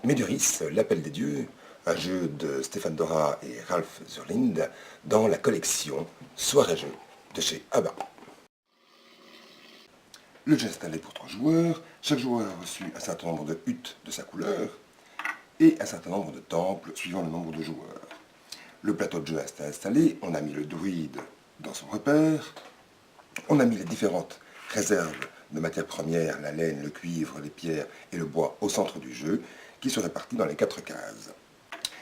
Méduris, l'appel des dieux, un jeu de Stéphane Dora et Ralph Zurlind dans la collection Soirée-jeu de chez ABBA. Le jeu est installé pour 3 joueurs. Chaque joueur a reçu un certain nombre de huttes de sa couleur et un certain nombre de temples suivant le nombre de joueurs. Le plateau de jeu est installé, on a mis le druide dans son repère, on a mis les différentes réserves de matières premières, la laine, le cuivre, les pierres et le bois au centre du jeu, qui sont répartis dans les 4 cases.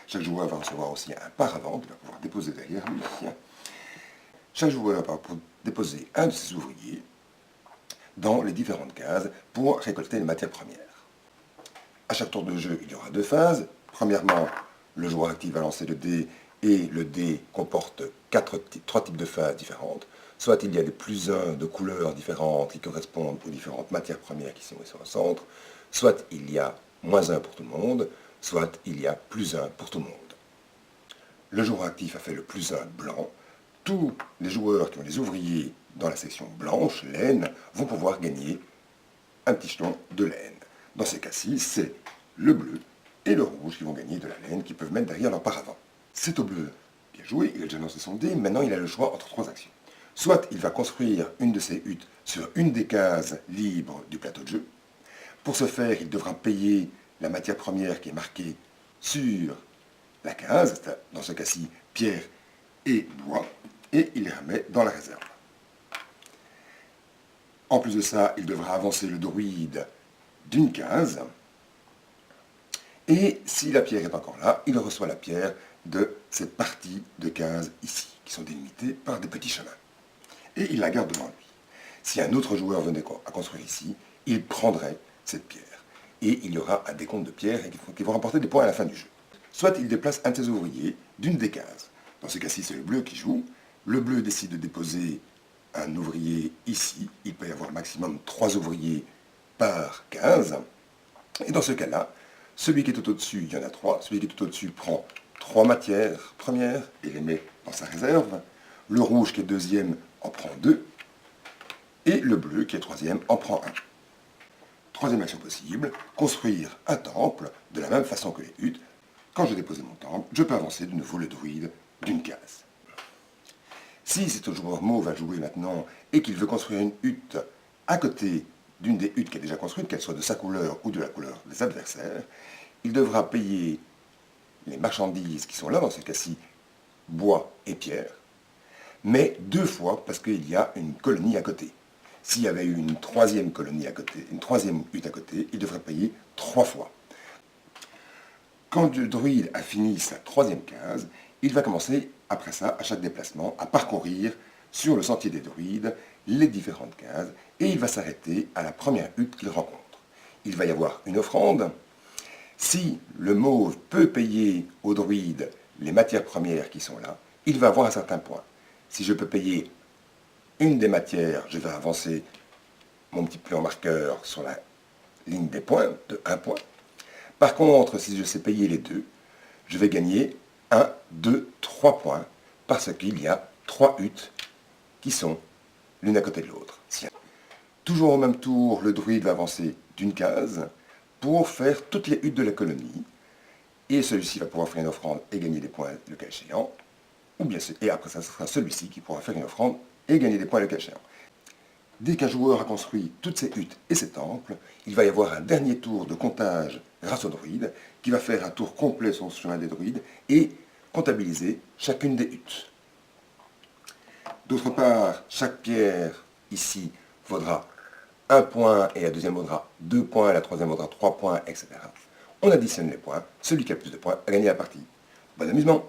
Chaque joueur va recevoir aussi un paravent qu'il va pouvoir déposer derrière lui. Chaque joueur va pouvoir déposer un de ses ouvriers dans les différentes cases pour récolter les matières premières. À chaque tour de jeu, il y aura 2 phases. Premièrement, le joueur actif va lancer le dé et le dé comporte 3 types de phases différentes. Soit il y a des plus 1 de couleurs différentes qui correspondent aux différentes matières premières qui sont au centre, soit il y a -1 pour tout le monde, soit il y a +1 pour tout le monde. Le joueur actif a fait le +1 blanc. Tous les joueurs qui ont des ouvriers dans la section blanche, laine, vont pouvoir gagner un petit jeton de laine. Dans ces cas-ci, c'est le bleu et le rouge qui vont gagner de la laine, qui peuvent mettre derrière leur paravent. C'est au bleu. Bien joué, il a déjà lancé son dé, maintenant il a le choix entre 3 actions. Soit il va construire une de ses huttes sur une des cases libres du plateau de jeu. Pour ce faire, il devra payer la matière première qui est marquée sur la case, dans ce cas-ci pierre et bois, et il les remet dans la réserve. En plus de ça, il devra avancer le druide d'une case, et si la pierre est encore là, il reçoit la pierre de cette partie de cases ici, qui sont délimitées par des petits chemins. Et il la garde devant lui. Si un autre joueur venait à construire ici, il prendrait cette pierre. Et il y aura un décompte de pierres qui vont rapporter des points à la fin du jeu. Soit il déplace un de ses ouvriers d'une des cases. Dans ce cas-ci, c'est le bleu qui joue. Le bleu décide de déposer un ouvrier ici. Il peut y avoir maximum 3 ouvriers par case. Et dans ce cas-là, celui qui est tout au-dessus, il y en a 3. Celui qui est tout au-dessus prend 3 matières premières et les met dans sa réserve. Le rouge qui est deuxième en prend 2. Et le bleu qui est troisième en prend 1. Troisième action possible, construire un temple de la même façon que les huttes. Quand j'ai déposé mon temple, je peux avancer de nouveau le druide d'une case. Si c'est au joueur mauve à jouer maintenant et qu'il veut construire une hutte à côté d'une des huttes qui est déjà construite, qu'elle soit de sa couleur ou de la couleur des adversaires, il devra payer les marchandises qui sont là, dans ce cas-ci, bois et pierre, mais 2 fois parce qu'il y a une colonie à côté. S'il y avait eu une 3e colonie à côté, une 3e hutte à côté, il devrait payer 3 fois. Quand le druide a fini sa 3e case, il va commencer, après ça, à chaque déplacement, à parcourir sur le sentier des druides les différentes cases, et il va s'arrêter à la première hutte qu'il rencontre. Il va y avoir une offrande. Si le mauve peut payer au druide les matières premières qui sont là, il va avoir un certain point. Si je peux payer une des matières, je vais avancer mon petit plan marqueur sur la ligne des points, de 1 point. Par contre, si je sais payer les 2, je vais gagner 1, 2, 3 points, parce qu'il y a 3 huttes qui sont l'une à côté de l'autre. Toujours au même tour, le druide va avancer d'une case pour faire toutes les huttes de la colonie, et celui-ci va pouvoir faire une offrande et gagner des points le cas échéant, ou bien, et après ça, ce sera celui-ci qui pourra faire une offrande et gagner des points le cas échéant. Dès qu'un joueur a construit toutes ses huttes et ses temples, il va y avoir un dernier tour de comptage grâce au druide, qui va faire un tour complet sur le chemin des druides et comptabiliser chacune des huttes. D'autre part, chaque pierre ici vaudra 1 point et la deuxième vaudra 2 points, la troisième vaudra 3 points, etc. On additionne les points, celui qui a le plus de points a gagné la partie. Bon amusement!